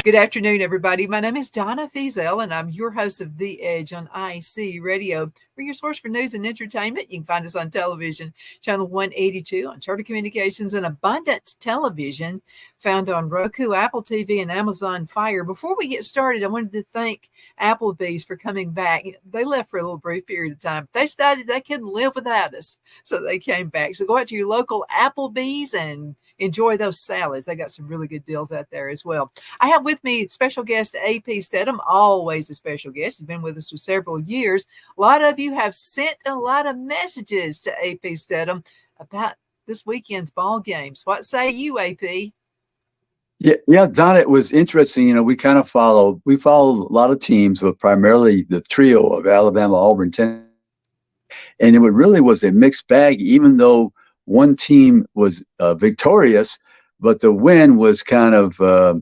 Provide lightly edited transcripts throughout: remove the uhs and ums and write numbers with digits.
Good afternoon, everybody. My name is Donna Fiesel, and I'm your host of The Edge on IC Radio. We're your source for news and entertainment. You can find us on television, channel 182, on Charter Communications and Abundant Television, found on Roku, Apple TV, and Amazon Fire. Before we get started, I wanted to thank Applebee's for coming back. They left for a little brief period of time. They decided they couldn't live without us, so they came back. So go out to your local Applebee's and enjoy those salads. They got some really good deals out there as well. I have with me special guest AP Steadham, always a special guest. He's been with us for several years. A lot of you have sent a lot of messages to AP Steadham about this weekend's ball games. What say you, AP? Yeah, Don, it was interesting. We follow a lot of teams, but primarily the trio of Alabama, Auburn, Tennessee. And it really was a mixed bag, even though one team was victorious, but the win was kind of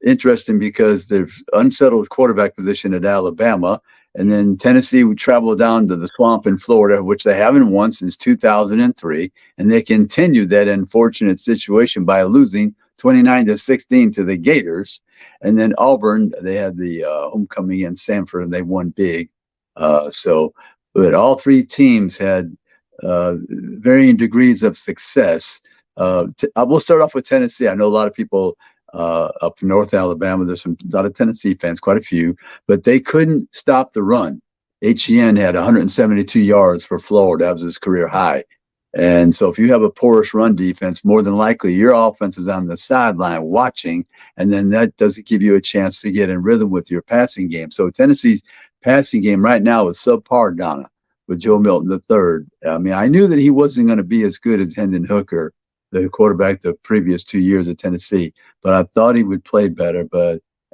interesting because there's unsettled quarterback position at Alabama. And then Tennessee would travel down to the swamp in Florida, which they haven't won since 2003. And they continued that unfortunate situation by losing 29-16 to the Gators. And then Auburn, they had the homecoming in Sanford, and they won big. But all three teams had varying degrees of success. I will start off with Tennessee. I know a lot of people up in North Alabama, there's a lot of Tennessee fans, quite a few, but they couldn't stop the run. HEN had 172 yards for Florida. That was his career high. And so if you have a porous run defense, more than likely your offense is on the sideline watching, and then that doesn't give you a chance to get in rhythm with your passing game. So Tennessee's passing game right now is subpar, Donna, with Joe Milton III. I mean, I knew that he wasn't going to be as good as Hendon Hooker, the quarterback the previous 2 years at Tennessee, but I thought he would play better.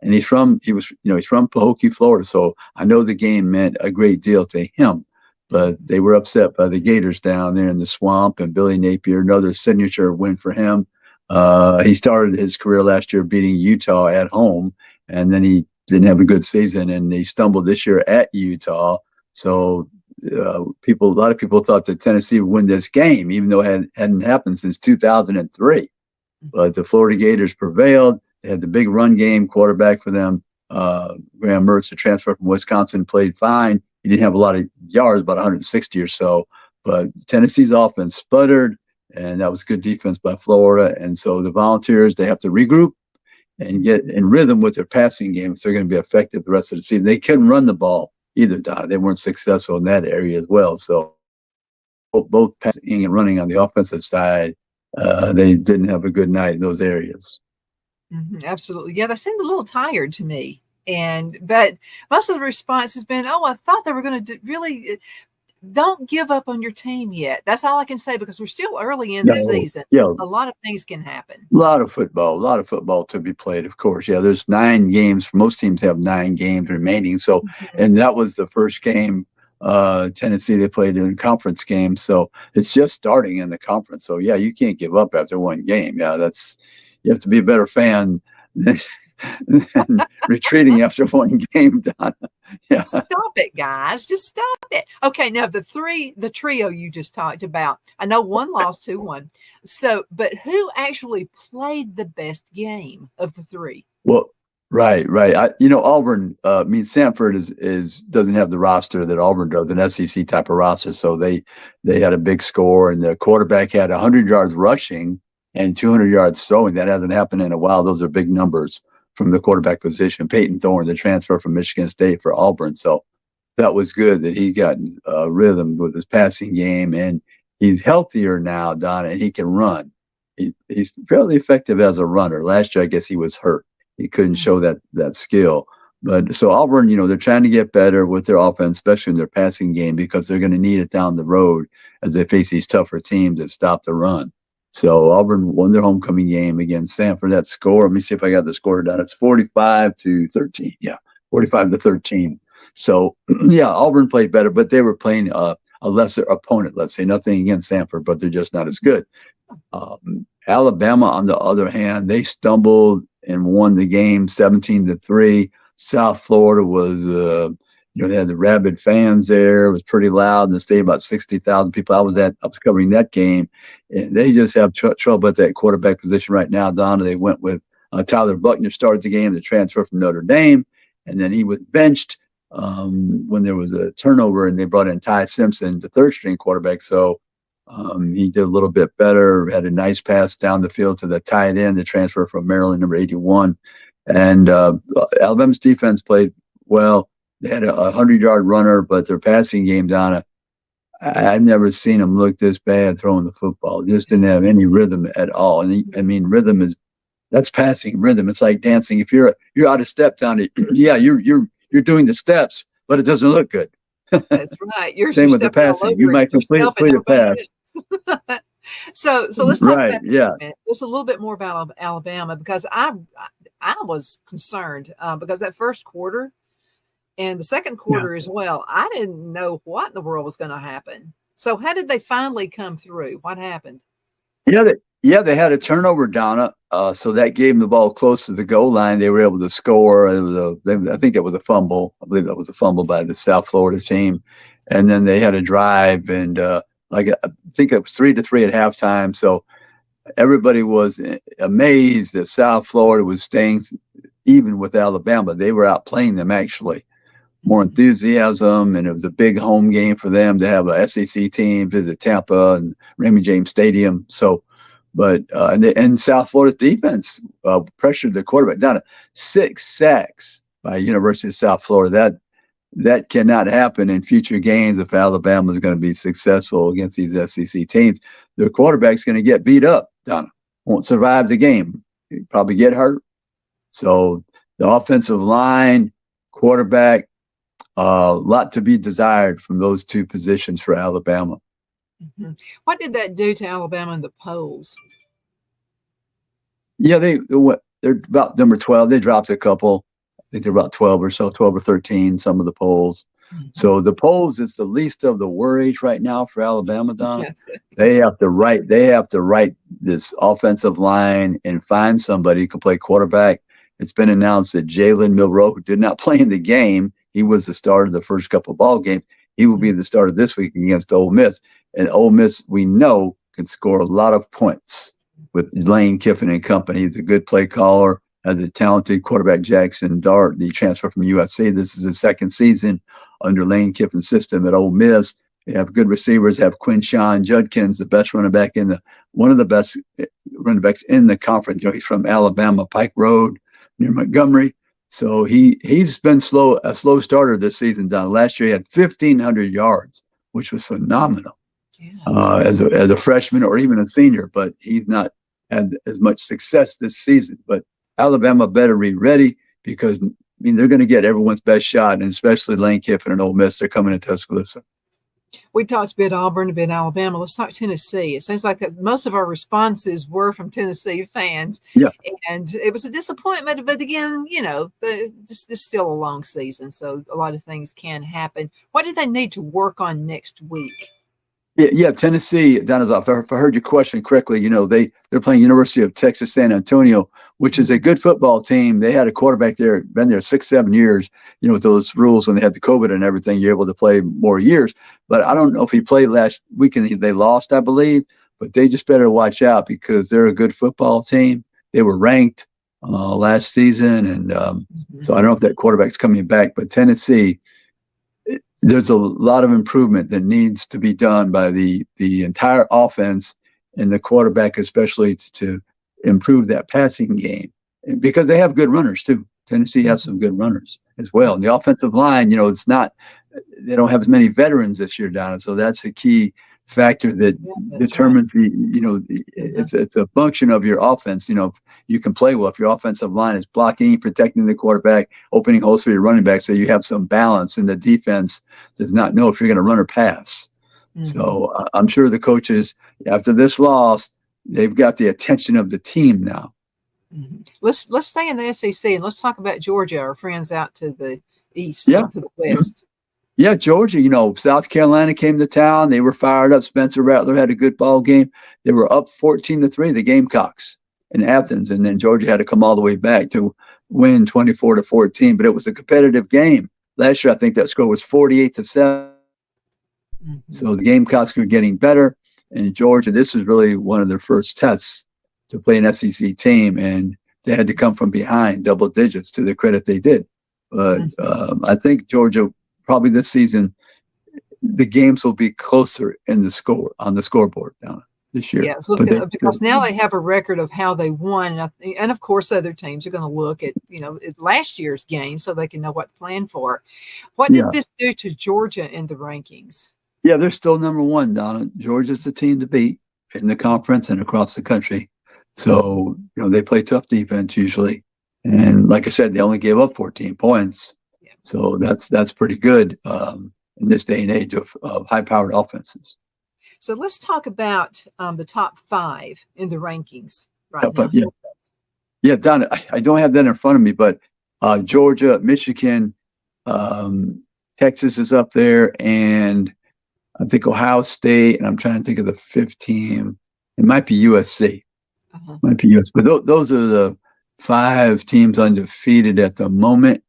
And he's from Pahokee, Florida, so I know the game meant a great deal to him. But they were upset by the Gators down there in the swamp, and Billy Napier, another signature win for him. He started his career last year beating Utah at home, and then he didn't have a good season, and he stumbled this year at Utah. So a lot of people thought that Tennessee would win this game, even though it hadn't happened since 2003. But the Florida Gators prevailed. They had the big run game quarterback for them. Graham Mertz, the transfer from Wisconsin, played fine. He didn't have a lot of yards, about 160 or so. But Tennessee's offense sputtered, and that was good defense by Florida. And so the Volunteers, they have to regroup and get in rhythm with their passing game if they're going to be effective the rest of the season. They couldn't run the ball either, Don. They weren't successful in that area as well. So both passing and running on the offensive side, they didn't have a good night in those areas. Mm-hmm, absolutely. Yeah, they seemed a little tired to me. But most of the response has been, I thought they were going to really don't give up on your team yet. That's all I can say, because we're still early in the season. Yeah. A lot of things can happen. A lot of football to be played, of course. Yeah, there's 9 games. Most teams have 9 games remaining. So, and that was the first game Tennessee, they played in a conference game. So it's just starting in the conference. So yeah, you can't give up after one game. Yeah, you have to be a better fan than retreating after one game, Donna. Yeah. Stop it, guys. Just stop it. Okay, now the trio you just talked about. I know one lost 2-1. So, but who actually played the best game of the three? Well, right. Auburn, Sanford doesn't have the roster that Auburn does, an SEC type of roster. So they had a big score, and the quarterback had 100 yards rushing and 200 yards throwing. That hasn't happened in a while. Those are big numbers from the quarterback position. Peyton Thorne, the transfer from Michigan State for Auburn. So that was good that he got rhythm with his passing game, and he's healthier now, Don, and he can run. He's fairly effective as a runner. Last year, I guess he was hurt. He couldn't show that skill. But so Auburn, they're trying to get better with their offense, especially in their passing game, because they're going to need it down the road as they face these tougher teams that stop the run. So Auburn won their homecoming game against Sanford. That score, let me see if I got the score down. It's 45-13. Yeah, 45-13. So yeah, Auburn played better, but they were playing a lesser opponent. Let's say, nothing against Sanford, but they're just not as good. Alabama, on the other hand, they stumbled and won the game 17-3. South Florida was, they had the rabid fans there. It was pretty loud in the stadium, about 60,000 people. I was covering that game, and they just have trouble at that quarterback position right now. Donna, they went with Tyler Buckner started the game, the transfer from Notre Dame, and then he was benched when there was a turnover, and they brought in Ty Simpson, the third-string quarterback. So he did a little bit better, had a nice pass down the field to the tight end, the transfer from Maryland, number 81. And Alabama's defense played well. They had a 100-yard runner, but their passing game, Donna, I've never seen them look this bad throwing the football. Just didn't have any rhythm at all. And rhythm that's passing rhythm. It's like dancing. If you're out of step, Donna, yeah, you're doing the steps, but it doesn't look good. That's right. Same with the passing. You might complete a pass. So let's talk right, about yeah. just a little bit more about Alabama, because I was concerned because that first quarter and the second quarter as well, I didn't know what in the world was going to happen. So how did they finally come through? What happened? They had a turnover, Donna. So that gave them the ball close to the goal line. They were able to score. I think that was a fumble. I believe that was a fumble by the South Florida team. And then they had a drive, and I think it was 3-3 at halftime. So everybody was amazed that South Florida was staying even with Alabama. They were outplaying them, actually. More enthusiasm, and it was a big home game for them to have a SEC team visit Tampa and Raymond James Stadium. So, but and South Florida's defense pressured the quarterback. Down to 6 sacks by University of South Florida. That cannot happen in future games if Alabama is going to be successful against these SEC teams. Their quarterback's going to get beat up, Donna. Won't survive the game. He'll probably get hurt. So the offensive line, quarterback, a lot to be desired from those two positions for Alabama. Mm-hmm. What did that do to Alabama in the polls? Yeah, they're about number 12. They dropped a couple. I think they're about 12 or so, 12 or 13, some of the polls. Mm-hmm. So the polls is the least of the worries right now for Alabama, Donna. Yes. They have to write this offensive line and find somebody who can play quarterback. It's been announced that Jalen Milroe, who did not play in the game, he was the starter of the first couple of ball games. He will be the starter this week against Ole Miss. And Ole Miss, we know, can score a lot of points with Lane Kiffin and company. He's a good play caller, has a talented quarterback, Jackson Dart, the transfer from USC. This is his second season under Lane Kiffin's system at Ole Miss. They have good receivers, have Quinshawn Judkins, the best running back one of the best running backs in the conference. He's from Alabama, Pike Road, near Montgomery. So he's been a slow starter this season. Last year he had 1,500 yards, which was phenomenal as a freshman or even a senior. But he's not had as much success this season. But Alabama better be ready, because they're going to get everyone's best shot, and especially Lane Kiffin and Ole Miss. They're coming to Tuscaloosa. We talked a bit Auburn, a bit Alabama. Let's talk Tennessee. It seems like that most of our responses were from Tennessee fans. Yeah. And it was a disappointment. But again, this is still a long season, so a lot of things can happen. What do they need to work on next week? Yeah, Tennessee, Donald, if I heard your question correctly, they're playing University of Texas San Antonio, which is a good football team. They had a quarterback there, been there 6-7 years. With those rules when they had the COVID and everything, you're able to play more years. But I don't know if he played last weekend. They lost, I believe. But they just better watch out, because they're a good football team. They were ranked last season, and so I don't know if that quarterback's coming back. But Tennessee, there's a lot of improvement that needs to be done by the entire offense and the quarterback, especially to improve that passing game, because they have good runners too. Tennessee has some good runners as well. And the offensive line, they don't have as many veterans this year, Donna. So that's a key factor that determines it's a function of your offense. You can play well if your offensive line is blocking, protecting the quarterback, opening holes for your running back, so you have some balance, and the defense does not know if you're going to run or pass. Mm-hmm. So I'm sure the coaches, after this loss, they've got the attention of the team now. Mm-hmm. Let's stay in the SEC, and let's talk about Georgia, our friends out to the east, to the west. Yeah, Georgia, South Carolina came to town. They were fired up. Spencer Rattler had a good ball game. They were up 14-3, the Gamecocks in Athens. And then Georgia had to come all the way back to win 24-14. But it was a competitive game. Last year, I think that score was 48-7. Mm-hmm. So the Gamecocks were getting better. And Georgia, this was really one of their first tests to play an SEC team. And they had to come from behind double digits. To their credit, they did. But I think Georgia probably this season, the games will be closer on the scoreboard now this year. Yes, because now they have a record of how they won, and of course, other teams are going to look at at last year's game so they can know what to plan for. What did this do to Georgia in the rankings? Yeah, they're still number one, Donna. Georgia's the team to beat in the conference and across the country. So they play tough defense usually, and like I said, they only gave up 14 points. Yeah. So that's pretty good in this day and age of high-powered offenses. So let's talk about the top 5 in the rankings right now. Yeah, Donna, I don't have that in front of me, but Georgia, Michigan, Texas is up there, and I think Ohio State, and I'm trying to think of the 5th team. It might be USC. Might be USC. But those are the 5 teams undefeated at the moment,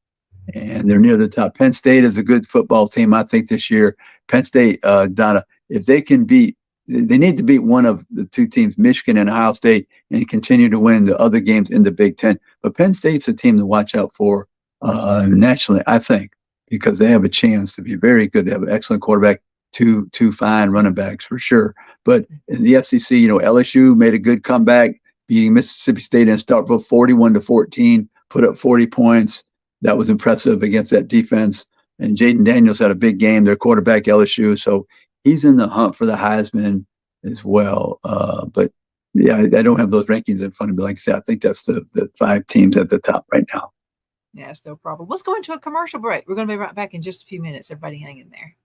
and they're near the top. Penn State is a good football team, I think, this year. Penn State, Donna, if they can they need to beat one of the 2 teams, Michigan and Ohio State, and continue to win the other games in the Big Ten. But Penn State's a team to watch out for nationally, I think, because they have a chance to be very good. They have an excellent quarterback, two fine running backs for sure. But in the SEC, LSU made a good comeback, beating Mississippi State in Starkville 41-14, put up 40 points. That was impressive against that defense. And Jaden Daniels had a big game, their quarterback, LSU. So he's in the hunt for the Heisman as well. But yeah, I don't have those rankings in front of me. Like I said, I think that's the 5 teams at the top right now. Yeah, it's no problem. Let's go into a commercial break. We're going to be right back in just a few minutes. Everybody hang in there.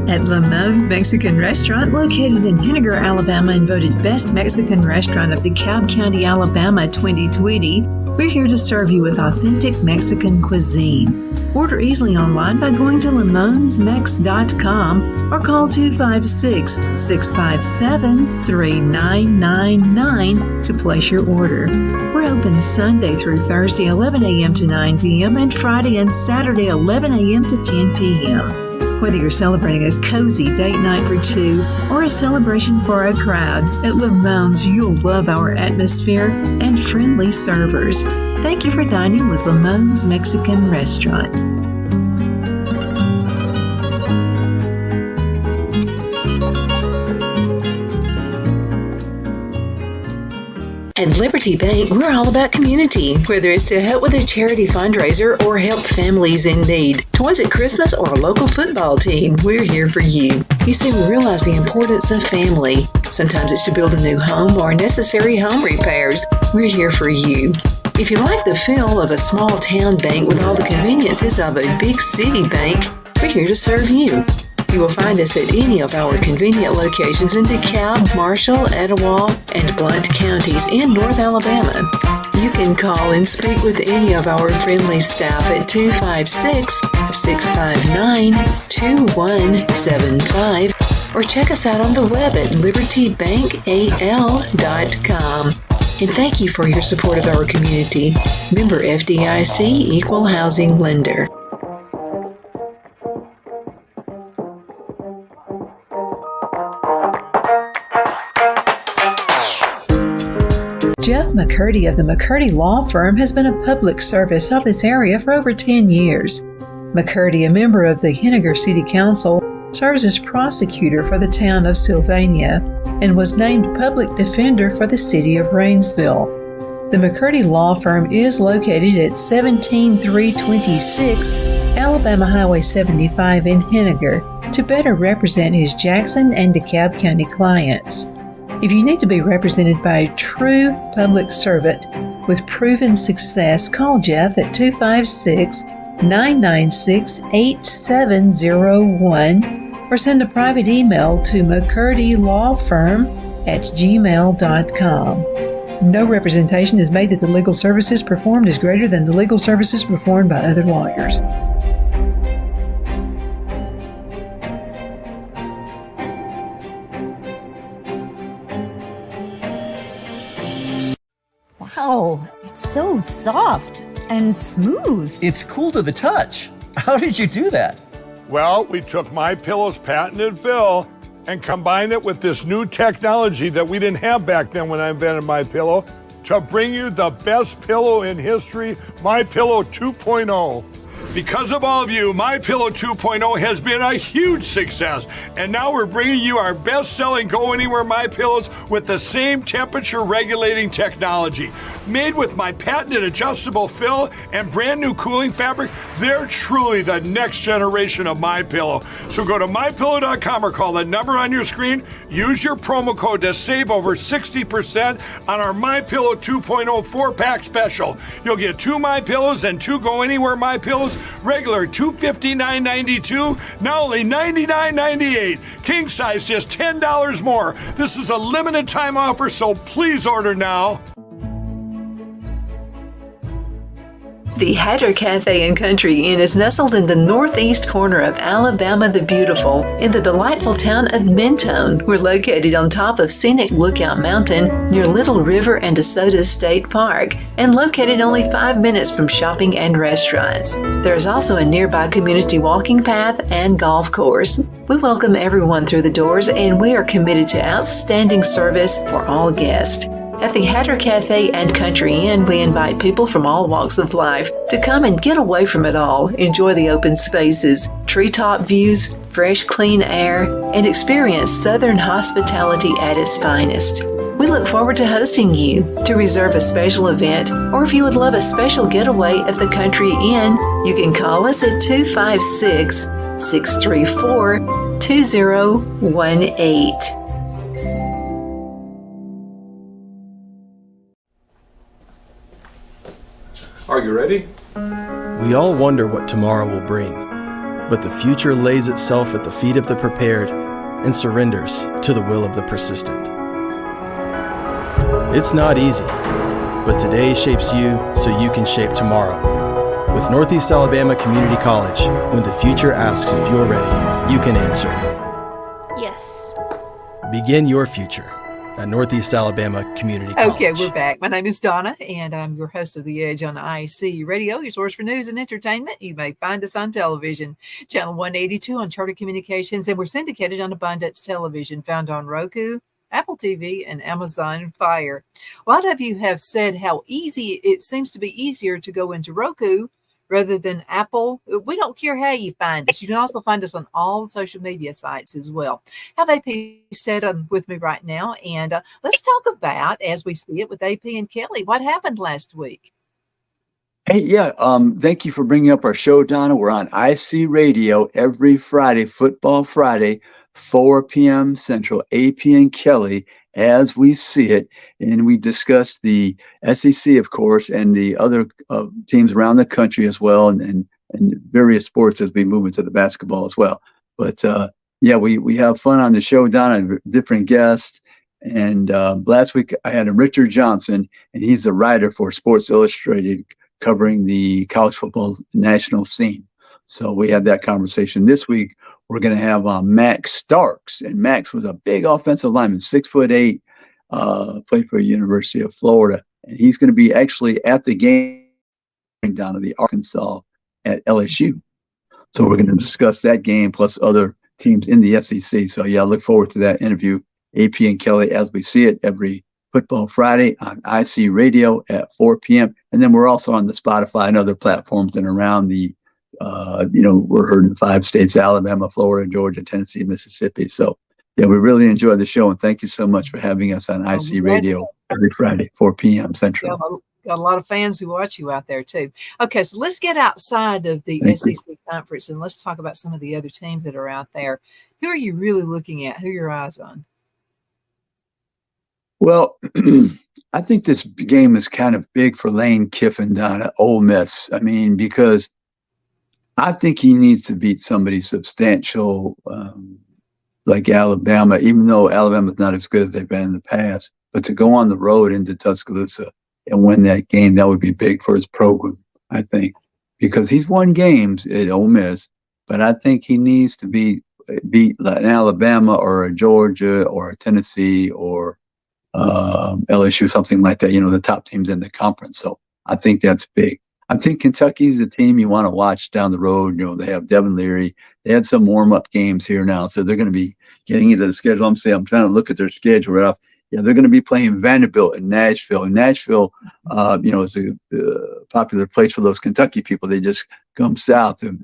At Lamone's Mexican Restaurant, located in Henniger, Alabama, and voted Best Mexican Restaurant of DeKalb County, Alabama 2020, we're here to serve you with authentic Mexican cuisine. Order easily online by going to lamonsmex.com or call 256-657-3999 to place your order. We're open Sunday through Thursday, 11 a.m. to 9 p.m. and Friday and Saturday, 11 a.m. to 10 p.m. Whether you're celebrating a cozy date night for 2 or a celebration for a crowd, at Lamone's you'll love our atmosphere and friendly servers. Thank you for dining with Lamone's Mexican Restaurant. At Liberty Bank, we're all about community, whether it's to help with a charity fundraiser or help families in need. Toys at Christmas or a local football team, we're here for you. You see, we realize the importance of family. Sometimes it's to build a new home or necessary home repairs. We're here for you. If you like the feel of a small town bank with all the conveniences of a big city bank, we're here to serve you. You will find us at any of our convenient locations in DeKalb, Marshall, Etowah, and Blount counties in North Alabama. You can call and speak with any of our friendly staff at 256-659-2175 or check us out on the web at libertybankal.com. And thank you for your support of our community. Member FDIC Equal Housing Lender. Jeff McCurdy of the McCurdy Law Firm has been a public service of this area for over 10 years. McCurdy, a member of the Henniger City Council, serves as prosecutor for the town of Sylvania and was named public defender for the city of Rainsville. The McCurdy Law Firm is located at 17326 Alabama Highway 75 in Henniger to better represent his Jackson and DeKalb County clients. If you need to be represented by a true public servant with proven success, call Jeff at 256-996-8701 or send a private email to mccurdylawfirm@gmail.com. No representation is made that the legal services performed is greater than the legal services performed by other lawyers. Wow, it's so soft and smooth. It's cool to the touch. How did you do that? Well, we took MyPillow's patented fill and combined it with this new technology that we didn't have back then when I invented MyPillow to bring you the best pillow in history, MyPillow 2.0. Because of all of you, MyPillow 2.0 has been a huge success. And now we're bringing you our best-selling Go Anywhere MyPillows with the same temperature-regulating technology. Made with my patented adjustable fill and brand new cooling fabric, they're truly the next generation of MyPillow. So go to MyPillow.com or call the number on your screen. Use your promo code to save over 60% on our MyPillow 2.0 4-pack special. You'll get 2 MyPillows and 2 Go Anywhere MyPillows. Regular $259.92, now only $99.98. King size just $10 more. This is a limited time offer, so please order now. The Hatter Cafe and Country Inn is nestled in the northeast corner of Alabama the Beautiful in the delightful town of Mentone. We're located on top of scenic Lookout Mountain near Little River and DeSoto State Park and located only 5 minutes from shopping and restaurants. There is also a nearby community walking path and golf course. We welcome everyone through the doors and we are committed to outstanding service for all guests. At the Hatter Cafe and Country Inn, we invite people from all walks of life to come and get away from it all, enjoy the open spaces, treetop views, fresh, clean air, and experience Southern hospitality at its finest. We look forward to hosting you. To reserve a special event, or if you would love a special getaway at the Country Inn, you can call us at 256-634-2018. Are you ready? We all wonder what tomorrow will bring, but the future lays itself at the feet of the prepared and surrenders to the will of the persistent. It's not easy, but today shapes you so you can shape tomorrow. With Northeast Alabama Community College, when the future asks if you're ready, you can answer. Yes. Begin your future at Northeast Alabama Community College. Okay, we're back. My name is Donna, and I'm your host of The Edge on IC Radio, your source for news and entertainment. You may find us on television, channel 182 on Charter Communications, and we're syndicated on Abundance Television, found on Roku, Apple TV, and Amazon Fire. A lot of you have said how easy it seems to be easier to go into Roku rather than Apple. We don't care how you find us. You can also find us on all social media sites as well. I have AP Steadham with me right now, and let's talk about, as we see it with AP and Kelly, what happened last week. Hey, yeah. Thank you for bringing up our show, Donna. We're on IC Radio every Friday, Football Friday, 4 p.m. Central, AP and Kelly, as we see it. And we discuss the SEC, of course, and the other teams around the country as well, and various sports as we move into the basketball as well. But yeah, we have fun on the show, Donna, different guests. And last week I had a Richard Johnson, and he's a writer for Sports Illustrated covering the college football national scene. So we had that conversation. This week we're going to have Max Starks, and Max was a big offensive lineman, 6'8", played for the University of Florida, and he's going to be actually at the game down to the Arkansas at LSU. So we're going to discuss that game plus other teams in the SEC. So yeah, I look forward to that interview. AP and Kelly, as we see it every Football Friday on IC Radio at 4 p.m. And then we're also on the Spotify and other platforms and around the we're heard in 5 states: Alabama, Florida, Georgia, Tennessee, Mississippi. So yeah, we really enjoy the show, and thank you so much for having us on IC Radio every Friday, 4 p.m. Central. Got a lot of fans who watch you out there too. Okay, so let's get outside of the SEC conference and let's talk about some of the other teams that are out there. Who are you really looking at? Who are your eyes on? Well, I think this game is kind of big for Lane Kiffin down at Ole Miss. I mean, because I think he needs to beat somebody substantial like Alabama, even though Alabama's not as good as they've been in the past. But to go on the road into Tuscaloosa and win that game, that would be big for his program, I think, because he's won games at Ole Miss, but I think he needs to beat like an Alabama or a Georgia or a Tennessee or LSU, something like that, the top teams in the conference. So I think that's big. I think Kentucky's the team you want to watch down the road. They have Devin Leary. They had some warm-up games here now, so they're going to be getting into the schedule. I'm trying to look at their schedule right off. Yeah, they're going to be playing Vanderbilt in Nashville. And Nashville, is a popular place for those Kentucky people. They just come south to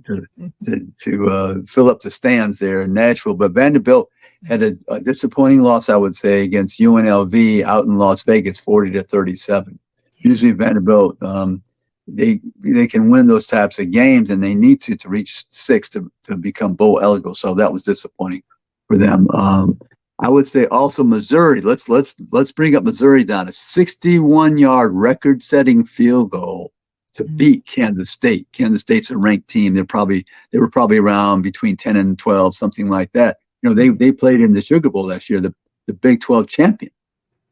fill up the stands there in Nashville. But Vanderbilt had a disappointing loss, I would say, against UNLV out in Las Vegas, 40-37. Usually Vanderbilt, they can win those types of games, and they need to reach 6 to become bowl eligible. So that was disappointing for them. I would say also Missouri. Let's bring up Missouri down. A 61-yard record-setting field goal to beat Kansas State. Kansas State's a ranked team. They were probably around between 10 and 12, something like that. They played in the Sugar Bowl last year, the Big 12 champion.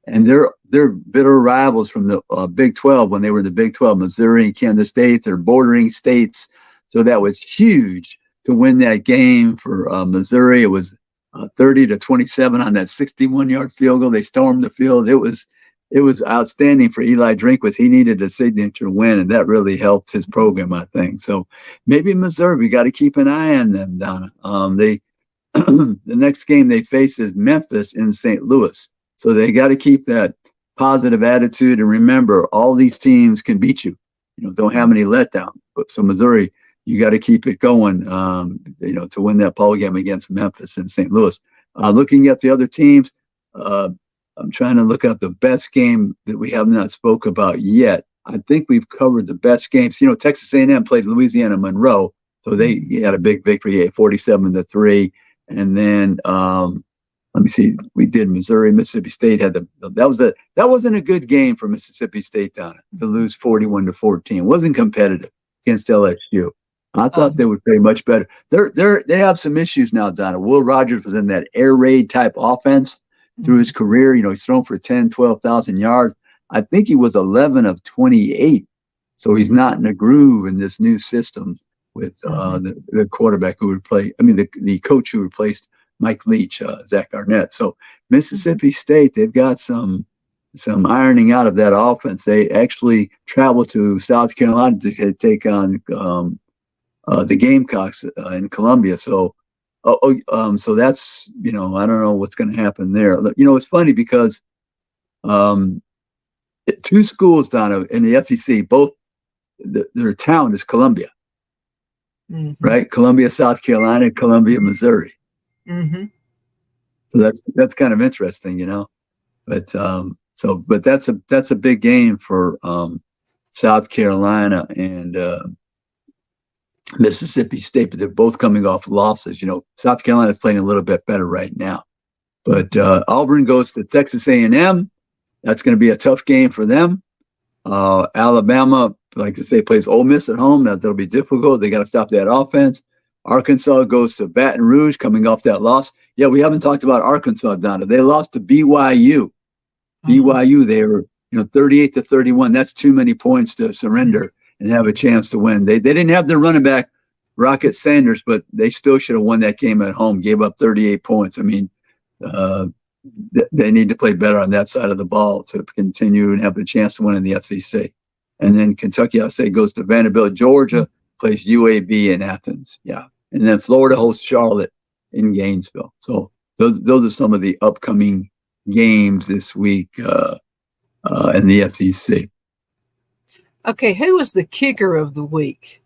And they're bitter rivals from the Big 12 when they were in the Big 12. Missouri and Kansas State, they're bordering states. So that was huge to win that game for Missouri. It was 30-27 on that 61-yard field goal. They stormed the field. It was outstanding for Eli Drinkwitz. He needed a signature win, and that really helped his program, I think. So maybe Missouri, we got to keep an eye on them, Donna. The next game they face is Memphis in St. Louis. So they got to keep that positive attitude. And remember, all these teams can beat you. Don't have any letdown. But so Missouri, you got to keep it going, to win that ball game against Memphis and St. Louis. Looking at the other teams, I'm trying to look at the best game that we have not spoke about yet. I think we've covered the best games. Texas A&M played Louisiana Monroe, so they had a big victory, 47-3. And then let me see, we did Missouri. Mississippi State had that wasn't a good game for Mississippi State, Donna, to lose 41-14. It wasn't competitive against LSU. I thought they would play much better. They have some issues now, Donna. Will Rogers was in that air raid type offense through his career. He's thrown for 10, 12,000 yards. I think he was 11 of 28. So he's not in a groove in this new system with the quarterback who would play. I mean, the coach who replaced Mike Leach, Zach Arnett. So Mississippi State, they've got some ironing out of that offense. They actually traveled to South Carolina to take on the Gamecocks in Columbia. So, so that's, I don't know what's going to happen there. It's funny because two schools, Donna, in the SEC, both their town is Columbia, right? Columbia, South Carolina, Columbia, Missouri. Mm-hmm. So that's kind of interesting, But but that's a big game for South Carolina and Mississippi State, but they're both coming off losses. South Carolina's playing a little bit better right now. But Auburn goes to Texas A&M. That's going to be a tough game for them. Alabama, like I say, plays Ole Miss at home. That'll be difficult. They got to stop that offense. Arkansas goes to Baton Rouge, coming off that loss. Yeah, we haven't talked about Arkansas, Donna. They lost to BYU. BYU, they were 38-31. That's too many points to surrender and have a chance to win. They didn't have their running back, Rocket Sanders, but they still should have won that game at home, gave up 38 points. I mean, they need to play better on that side of the ball to continue and have a chance to win in the SEC. And then Kentucky, I say, goes to Vanderbilt. Georgia plays UAB in Athens. Yeah. And then Florida hosts Charlotte in Gainesville. So those are some of the upcoming games this week in the SEC. Okay, who was the kicker of the week?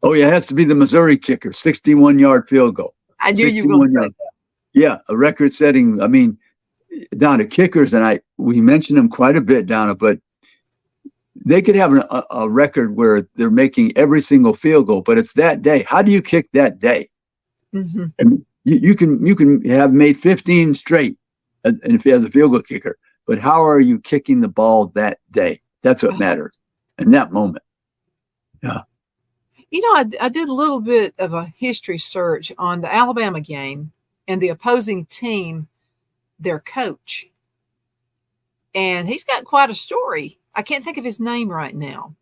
Oh, yeah, it has to be the Missouri kicker, 61-yard field goal. I knew you were going to say that. Yeah, a record-setting. I mean, Donna, kickers, and we mentioned them quite a bit, Donna, but they could have a record where they're making every single field goal, but it's that day. How do you kick that day? Mm-hmm. I mean, you can have made 15 straight, and if he has a field goal kicker, but how are you kicking the ball that day? That's what matters in that moment. Yeah. I did a little bit of a history search on the Alabama game and the opposing team, their coach. And he's got quite a story. I can't think of his name right now.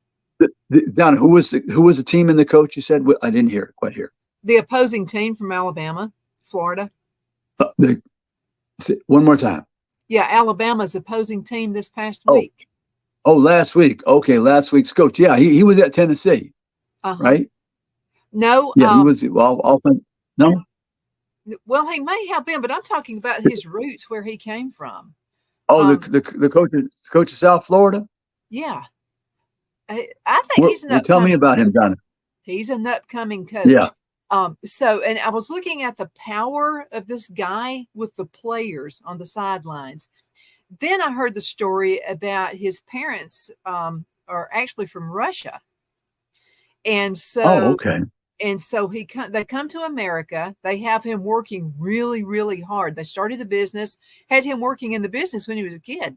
Donna, who was the team and the coach you said? I didn't hear it quite here. The opposing team from Alabama, Florida. One more time. Yeah, Alabama's opposing team this past week. Oh, last week. Okay, last week's coach. Yeah, he was at Tennessee, Uh-huh. right? No, Yeah, he was. Well, often. No. well, he may have been, but I'm talking about his roots, where he came from. Oh, Um, the coach of South Florida. yeah, I think he's an Well, tell me upcoming about him, coach. Donna. He's an upcoming Yeah. coach. So, and I was looking at the power of this guy with the players on the sidelines. Then I heard the story about his parents are actually from Russia. And Oh, so okay. they come to America. They have him working really, really hard. They started the business, had him working in the business when he was a kid.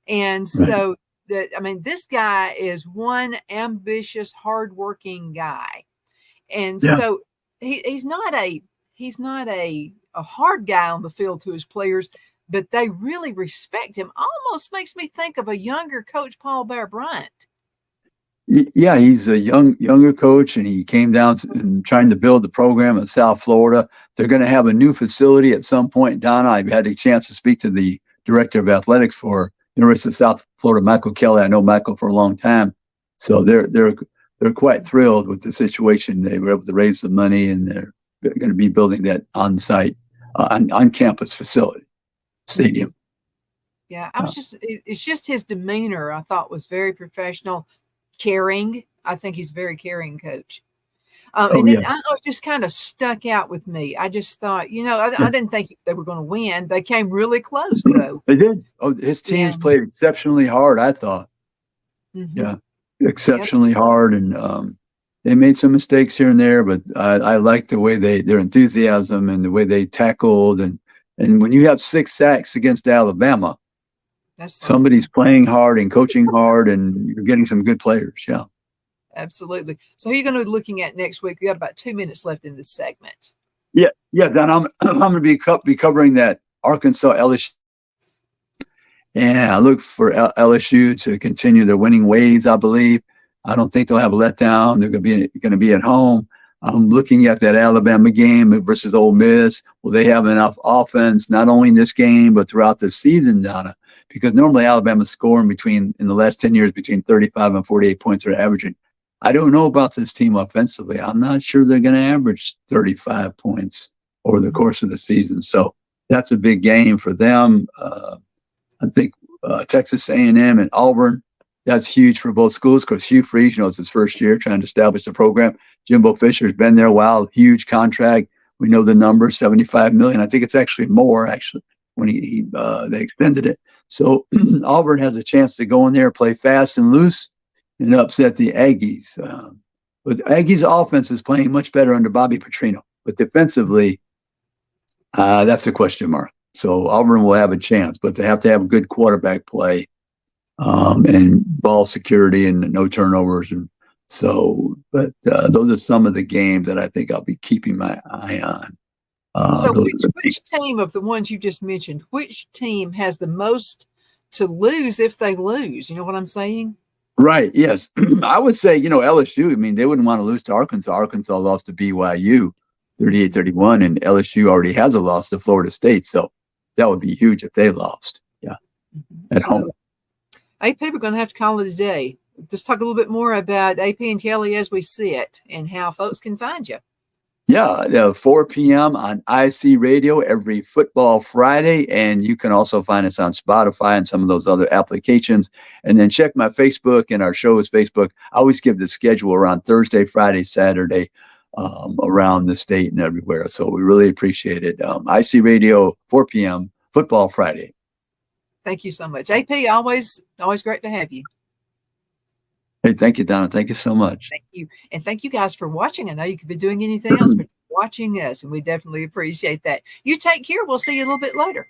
And Right. so this guy is one ambitious, hardworking guy. And Yeah. so he's not a hard guy on the field to his players, but they really respect him. Almost makes me think of a younger coach, Paul Bear Bryant. Yeah, he's a younger coach, and he came down and trying to build the program in South Florida. They're going to have a new facility at some point. Donna, I've had a chance to speak to the director of athletics for University of South Florida, Michael Kelly. I know Michael for a long time, so they're quite thrilled with the situation. They were able to raise the money, and they're going to be building that on-site, on-campus facility, stadium. Yeah, it's just his demeanor I thought was very professional, caring. I think he's a very caring coach. And then I know it just kind of stuck out with me. I just thought, I didn't think they were going to win. They came really close, though. They did. Oh, his teams played exceptionally hard, I thought. Mm-hmm. Yeah, exceptionally hard, and they made some mistakes here and there, but I like the way their enthusiasm and the way they tackled, and when you have 6 sacks against Alabama, somebody's playing hard and coaching hard, and you're getting some good players. Yeah, absolutely. So who are you going to be looking at next week? We got about 2 minutes left in this segment. Yeah. Don, I'm going to be covering that Arkansas LSU. And I look for LSU to continue their winning ways, I believe. I don't think they'll have a letdown. They're going to be at home. I'm looking at that Alabama game versus Ole Miss. Will they have enough offense, not only in this game, but throughout the season, Donna? Because normally Alabama's scoring in the last 10 years, between 35 and 48 points they're averaging. I don't know about this team offensively. I'm not sure they're going to average 35 points over the course of the season. So that's a big game for them. I think Texas A&M and Auburn, that's huge for both schools, because Hugh Freeze, it's his first year trying to establish the program. Jimbo Fisher's been there a while, huge contract. We know the number, $75 million. I think it's actually more, when they extended it. So Auburn has a chance to go in there, play fast and loose, and upset the Aggies. But the Aggies' offense is playing much better under Bobby Petrino. But defensively, that's a question mark. So Auburn will have a chance, but they have to have good quarterback play and ball security and no turnovers. And so, but those are some of the games that I think I'll be keeping my eye on. So which team of the ones you just mentioned, which team has the most to lose if they lose? You know what I'm saying? Right. Yes. I would say, LSU, they wouldn't want to lose to Arkansas. Arkansas lost to BYU 38-31, and LSU already has a loss to Florida State. So that would be huge if they lost. Yeah. At home. AP, we're going to have to call it a day. Just talk a little bit more about AP and Kelly as we see it and how folks can find you. Yeah, 4 p.m. on IC Radio every Football Friday. And you can also find us on Spotify and some of those other applications. And then check my Facebook and our show's Facebook. I always give the schedule around Thursday, Friday, Saturday, around the state and everywhere. So we really appreciate it. IC Radio, 4 p.m., Football Friday. Thank you so much. AP, always great to have you. Hey, thank you, Donna. Thank you so much. Thank you. And thank you guys for watching. I know you could be doing anything else, but watching us, and we definitely appreciate that. You take care. We'll see you a little bit later.